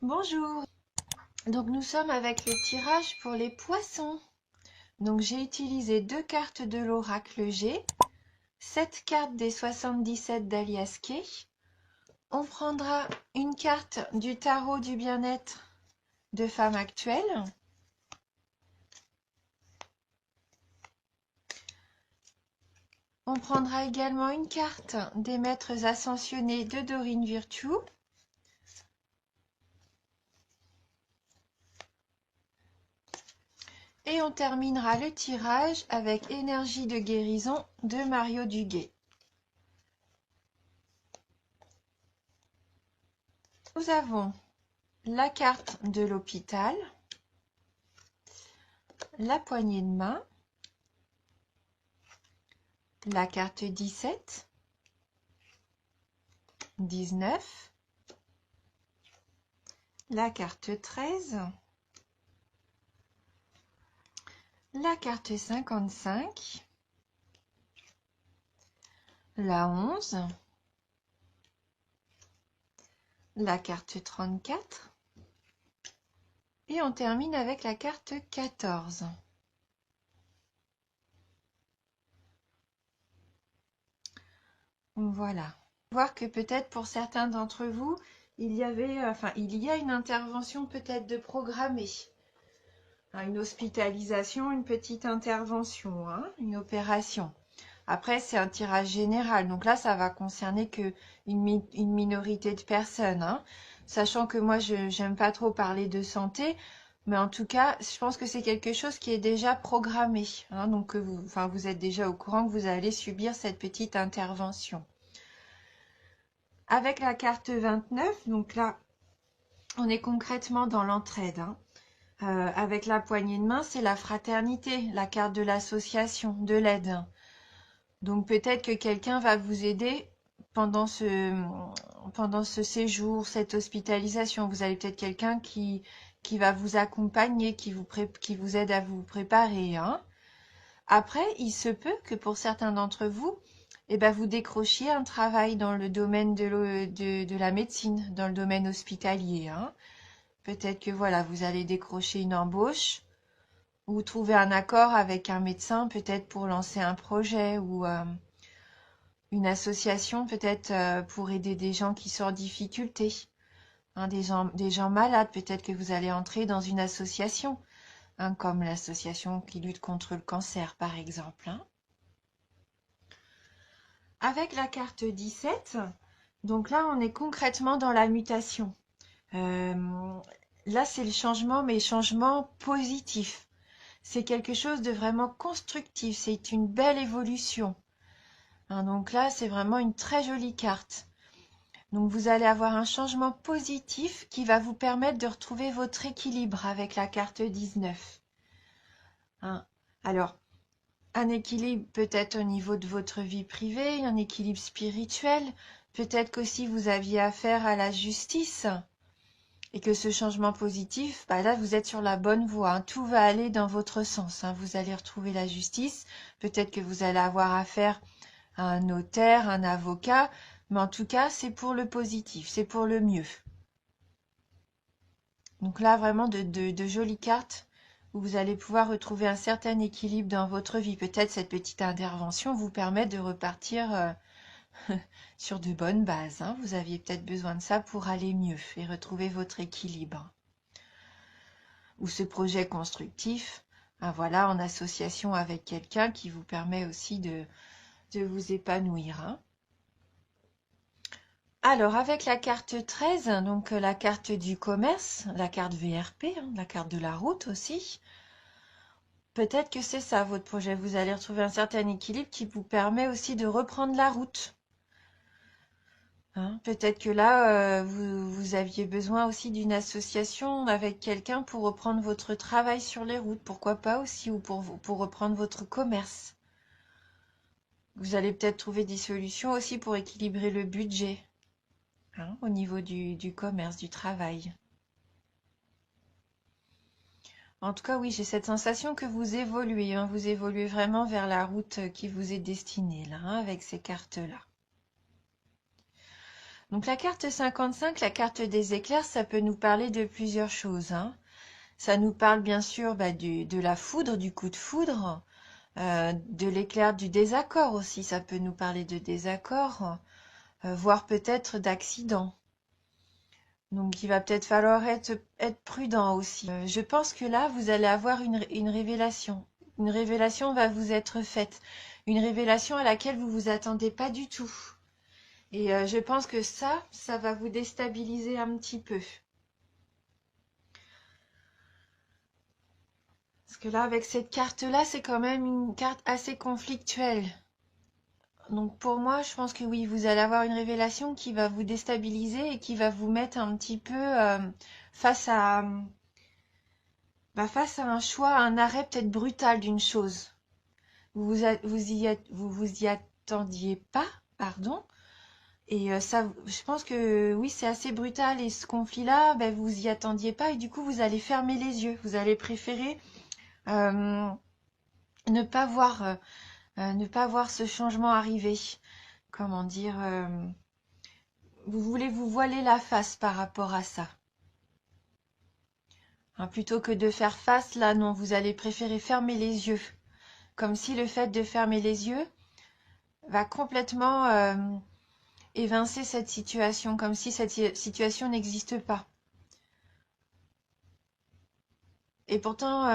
Bonjour, donc nous sommes avec le tirage pour les poissons. Donc j'ai utilisé 2 cartes de l'oracle G, 7 cartes des 77 d'Alias Kay. On prendra une carte du tarot du bien-être de femme actuelle. On prendra également une carte des maîtres ascensionnés de Dorine Virtue. Et on terminera le tirage avec Énergie de guérison de Mario Duguay. Nous avons la carte de l'hôpital, la poignée de main, la carte 17, 19, la carte 13, la carte 55, la 11, la carte 34 et on termine avec la carte 14. Voilà. Voir que peut-être pour certains d'entre vous, il y a une intervention peut-être de programmer. Une hospitalisation, une petite intervention, une opération. Après, c'est un tirage général. Donc là, ça va concerner que une minorité de personnes. Sachant que moi, je n'aime pas trop parler de santé. Mais en tout cas, je pense que c'est quelque chose qui est déjà programmé. Donc, vous êtes déjà au courant que vous allez subir cette petite intervention. Avec la carte 29, donc là, on est concrètement dans l'entraide. Avec la poignée de main, c'est la fraternité, la carte de l'association, de l'aide. Donc peut-être que quelqu'un va vous aider pendant ce séjour, cette hospitalisation. Vous avez peut-être quelqu'un qui va vous accompagner, qui vous aide à vous préparer. Après, il se peut que pour certains d'entre vous, vous décrochiez un travail dans le domaine de la médecine, dans le domaine hospitalier. Peut-être que voilà, vous allez décrocher une embauche ou trouver un accord avec un médecin, peut-être pour lancer un projet ou une association, peut-être pour aider des gens qui sont en difficulté, des gens malades. Peut-être que vous allez entrer dans une association, comme l'association qui lutte contre le cancer, par exemple. Avec la carte 17, donc là, on est concrètement dans la mutation. Là, c'est le changement, mais changement positif. C'est quelque chose de vraiment constructif, c'est une belle évolution. Donc là, c'est vraiment une très jolie carte. Donc vous allez avoir un changement positif qui va vous permettre de retrouver votre équilibre avec la carte 19. Alors, un équilibre peut-être au niveau de votre vie privée, un équilibre spirituel, peut-être qu'aussi vous aviez affaire à la justice et que ce changement positif, là vous êtes sur la bonne voie, tout va aller dans votre sens, vous allez retrouver la justice, peut-être que vous allez avoir affaire à un notaire, un avocat, mais en tout cas c'est pour le positif, c'est pour le mieux. Donc là vraiment de jolies cartes où vous allez pouvoir retrouver un certain équilibre dans votre vie. Peut-être cette petite intervention vous permet de repartir sur de bonnes bases. Vous aviez peut-être besoin de ça pour aller mieux et retrouver votre équilibre. Ou ce projet constructif, voilà, en association avec quelqu'un qui vous permet aussi de vous épanouir. Alors, avec la carte 13, donc la carte du commerce, la carte VRP, la carte de la route aussi, peut-être que c'est ça votre projet. Vous allez retrouver un certain équilibre qui vous permet aussi de reprendre la route. Peut-être que là, vous aviez besoin aussi d'une association avec quelqu'un pour reprendre votre travail sur les routes. Pourquoi pas aussi, ou pour reprendre votre commerce. Vous allez peut-être trouver des solutions aussi pour équilibrer le budget au niveau du commerce, du travail. En tout cas, oui, j'ai cette sensation que vous évoluez. Vous évoluez vraiment vers la route qui vous est destinée, là, avec ces cartes-là. Donc la carte 55, la carte des éclairs, ça peut nous parler de plusieurs choses, hein. Ça nous parle bien sûr de la foudre, du coup de foudre, de l'éclair du désaccord aussi. Ça peut nous parler de désaccord, voire peut-être d'accident. Donc il va peut-être falloir être prudent aussi. Je pense que là, vous allez avoir une révélation. Une révélation va vous être faite. Une révélation à laquelle vous vous attendez pas du tout. Et je pense que ça va vous déstabiliser un petit peu. Parce que là, avec cette carte-là, c'est quand même une carte assez conflictuelle. Donc pour moi, je pense que oui, vous allez avoir une révélation qui va vous déstabiliser et qui va vous mettre un petit peu face à, face à un choix, à un arrêt peut-être brutal d'une chose. Vous y attendiez pas, pardon. Et ça, je pense que oui, c'est assez brutal. Et ce conflit-là, vous y attendiez pas. Et du coup, vous allez fermer les yeux. Vous allez préférer euh, ne pas voir ce changement arriver. Comment dire, vous voulez vous voiler la face par rapport à ça. Hein, plutôt que de faire face, là, non, vous allez préférer fermer les yeux. Comme si le fait de fermer les yeux va complètement évincer cette situation, comme si cette situation n'existe pas. Et pourtant,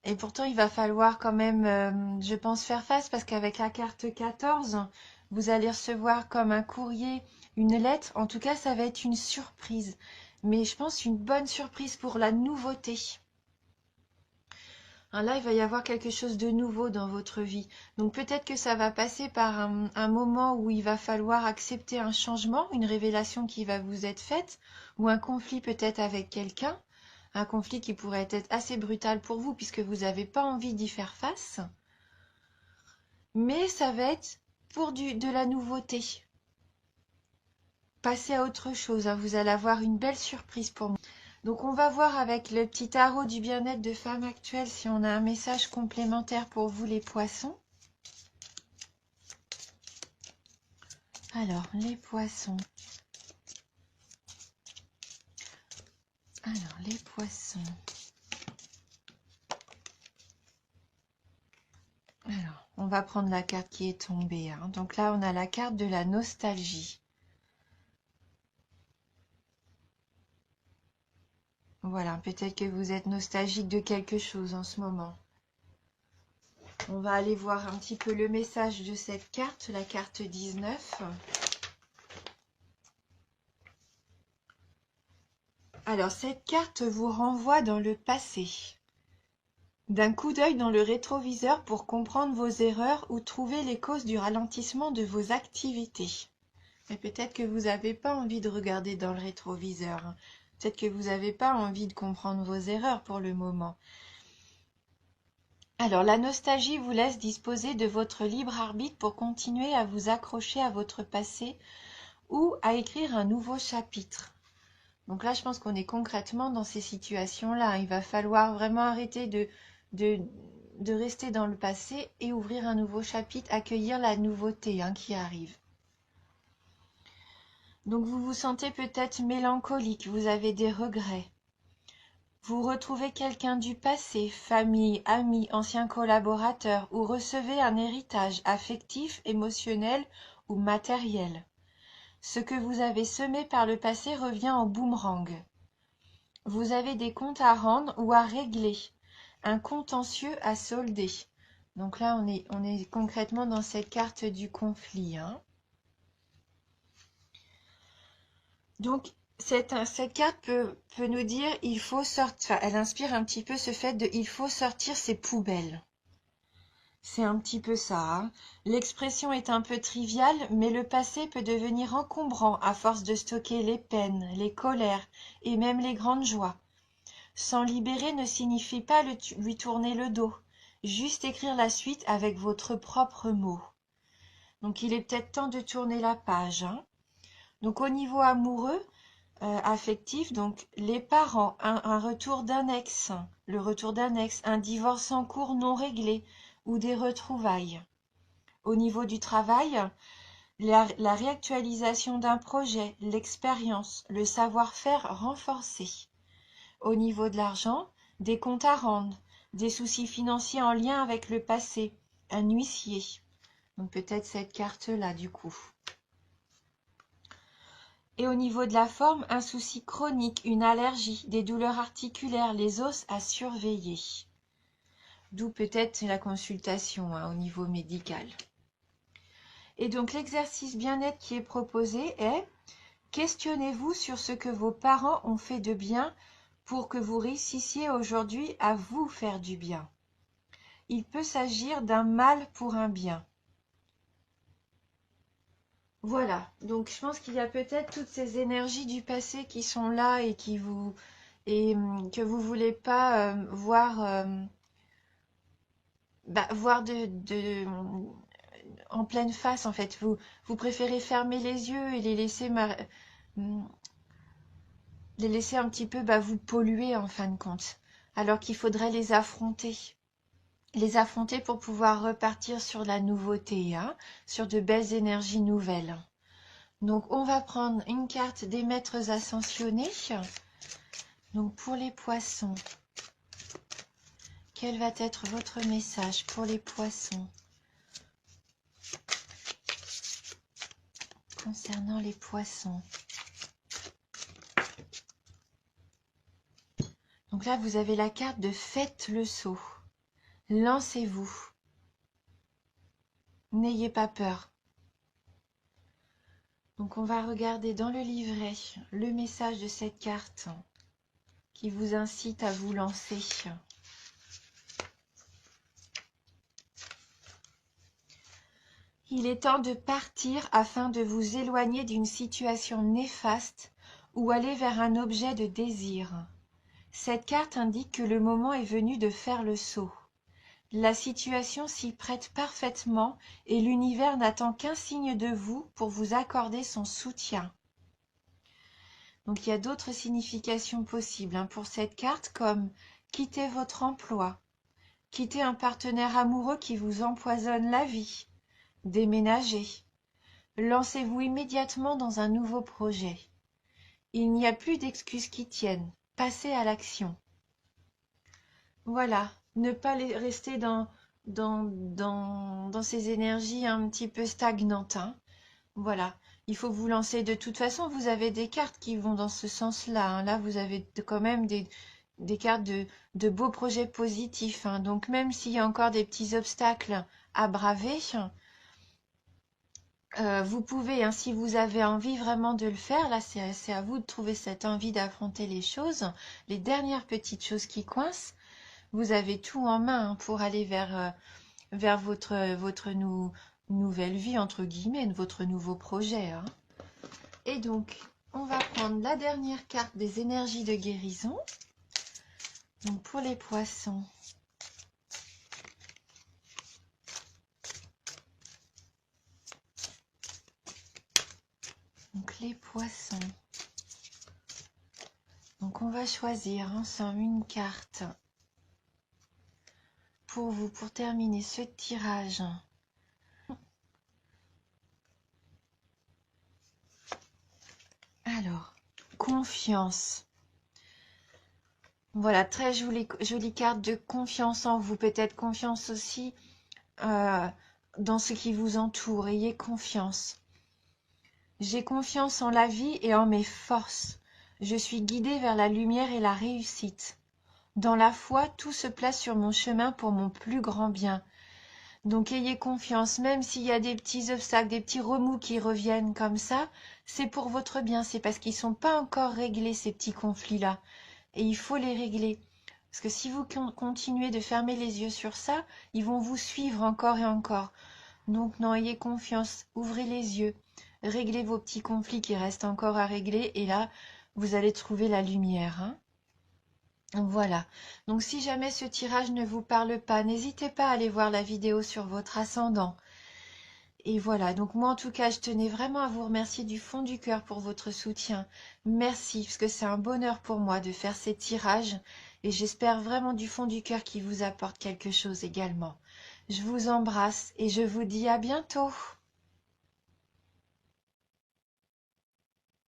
il va falloir quand même, je pense, faire face parce qu'avec la carte 14, vous allez recevoir comme un courrier, une lettre. En tout cas, ça va être une surprise. Mais je pense une bonne surprise pour la nouveauté. Hein, là, il va y avoir quelque chose de nouveau dans votre vie. Donc peut-être que ça va passer par un moment où il va falloir accepter un changement, une révélation qui va vous être faite, ou un conflit peut-être avec quelqu'un. Un conflit qui pourrait être assez brutal pour vous puisque vous n'avez pas envie d'y faire face. Mais ça va être pour de la nouveauté. Passez à autre chose, hein. Vous allez avoir une belle surprise pour moi. Donc on va voir avec le petit tarot du bien-être de femme actuelle si on a un message complémentaire pour vous les poissons. Alors, les poissons. Alors, les poissons. Alors, on va prendre la carte qui est tombée, hein. Donc là, on a la carte de la nostalgie. Voilà, peut-être que vous êtes nostalgique de quelque chose en ce moment. On va aller voir un petit peu le message de cette carte, la carte 19. Alors, cette carte vous renvoie dans le passé. D'un coup d'œil dans le rétroviseur pour comprendre vos erreurs ou trouver les causes du ralentissement de vos activités. Mais peut-être que vous n'avez pas envie de regarder dans le rétroviseur, hein. Peut-être que vous n'avez pas envie de comprendre vos erreurs pour le moment. Alors, la nostalgie vous laisse disposer de votre libre arbitre pour continuer à vous accrocher à votre passé ou à écrire un nouveau chapitre. Donc là, je pense qu'on est concrètement dans ces situations-là. Il va falloir vraiment arrêter de rester dans le passé et ouvrir un nouveau chapitre, accueillir la nouveauté, hein, qui arrive. Donc vous vous sentez peut-être mélancolique, vous avez des regrets. Vous retrouvez quelqu'un du passé, famille, amis, anciens collaborateurs, ou recevez un héritage affectif, émotionnel ou matériel. Ce que vous avez semé par le passé revient en boomerang. Vous avez des comptes à rendre ou à régler, un contentieux à solder. Donc là, on est concrètement dans cette carte du conflit, hein. Donc, cette carte peut nous dire il faut sortir, elle inspire un petit peu ce fait de il faut sortir ses poubelles. C'est un petit peu ça, hein. L'expression est un peu triviale, mais le passé peut devenir encombrant à force de stocker les peines, les colères et même les grandes joies. S'en libérer ne signifie pas lui tourner le dos, juste écrire la suite avec votre propre mot. Donc il est peut-être temps de tourner la page, hein. Donc au niveau amoureux, affectif, donc les parents, un retour d'un ex, le retour d'un ex, un divorce en cours non réglé ou des retrouvailles. Au niveau du travail, la réactualisation d'un projet, l'expérience, le savoir-faire renforcé. Au niveau de l'argent, des comptes à rendre, des soucis financiers en lien avec le passé, un huissier. Donc peut-être cette carte-là du coup. Et au niveau de la forme, un souci chronique, une allergie, des douleurs articulaires, les os à surveiller. D'où peut-être la consultation au niveau médical. Et donc l'exercice bien-être qui est proposé est: questionnez-vous sur ce que vos parents ont fait de bien pour que vous réussissiez aujourd'hui à vous faire du bien. Il peut s'agir d'un mal pour un bien. Voilà, donc je pense qu'il y a peut-être toutes ces énergies du passé qui sont là et que vous voulez pas voir en pleine face en fait. Vous préférez fermer les yeux et les laisser un petit peu vous polluer en fin de compte, alors qu'il faudrait les affronter. Les affronter pour pouvoir repartir sur la nouveauté, sur de belles énergies nouvelles. Donc on va prendre une carte des maîtres ascensionnés. Donc pour les poissons, quel va être votre message pour les poissons concernant les poissons? Donc là vous avez la carte de faites le saut. Lancez-vous. N'ayez pas peur. Donc on va regarder dans le livret le message de cette carte qui vous incite à vous lancer. Il est temps de partir afin de vous éloigner d'une situation néfaste ou aller vers un objet de désir. Cette carte indique que le moment est venu de faire le saut. La situation s'y prête parfaitement et l'univers n'attend qu'un signe de vous pour vous accorder son soutien. Donc il y a d'autres significations possibles pour cette carte, comme quitter votre emploi, quitter un partenaire amoureux qui vous empoisonne la vie, déménager. Lancez-vous immédiatement dans un nouveau projet. Il n'y a plus d'excuses qui tiennent. Passez à l'action. Voilà, ne pas rester dans ces énergies un petit peu stagnantes. Voilà, il faut vous lancer. De toute façon, vous avez des cartes qui vont dans ce sens-là. Là, vous avez quand même des cartes de beaux projets positifs. Donc, même s'il y a encore des petits obstacles à braver, vous pouvez, si vous avez envie vraiment de le faire, là, c'est à vous de trouver cette envie d'affronter les choses. Les dernières petites choses qui coincent, vous avez tout en main pour aller vers votre nouvelle vie, entre guillemets, votre nouveau projet. Et donc, on va prendre la dernière carte des énergies de guérison. Donc, pour les poissons. Donc, les poissons. Donc, on va choisir ensemble une carte pour vous, pour terminer ce tirage. Alors, confiance. Voilà, très jolie carte de confiance en vous. Peut-être confiance aussi dans ce qui vous entoure. Ayez confiance. J'ai confiance en la vie et en mes forces. Je suis guidée vers la lumière et la réussite. Dans la foi, tout se place sur mon chemin pour mon plus grand bien. Donc ayez confiance, même s'il y a des petits obstacles, des petits remous qui reviennent comme ça, c'est pour votre bien, c'est parce qu'ils ne sont pas encore réglés, ces petits conflits-là. Et il faut les régler. Parce que si vous continuez de fermer les yeux sur ça, ils vont vous suivre encore et encore. Donc non, ayez confiance, ouvrez les yeux, réglez vos petits conflits qui restent encore à régler, et là, vous allez trouver la lumière. Voilà, donc si jamais ce tirage ne vous parle pas, n'hésitez pas à aller voir la vidéo sur votre ascendant. Et voilà, donc moi en tout cas, je tenais vraiment à vous remercier du fond du cœur pour votre soutien. Merci, parce que c'est un bonheur pour moi de faire ces tirages, et j'espère vraiment du fond du cœur qu'ils vous apportent quelque chose également. Je vous embrasse et je vous dis à bientôt.